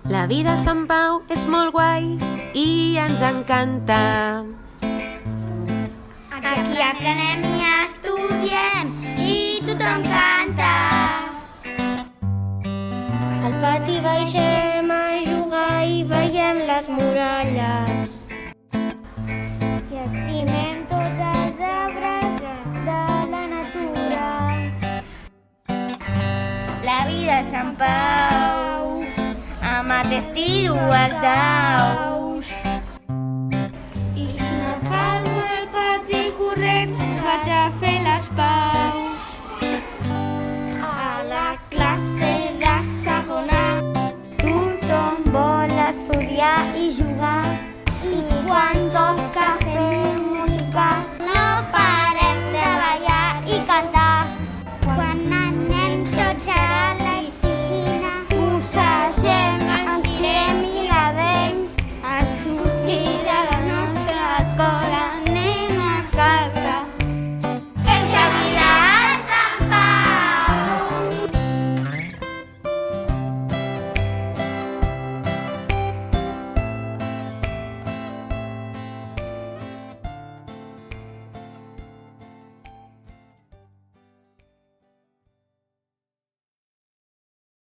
La vida a Sant Pau és molt guai i ens encanta. Aquí aprenem i estudiem i tothom canta. Al pati baixem a jugar i veiem les muralles. I estimem tots els arbres de la natura. La vida a Sant Pau, amb t'estiro els daus. I si no fa el pati corrents, vaig a fer les paus.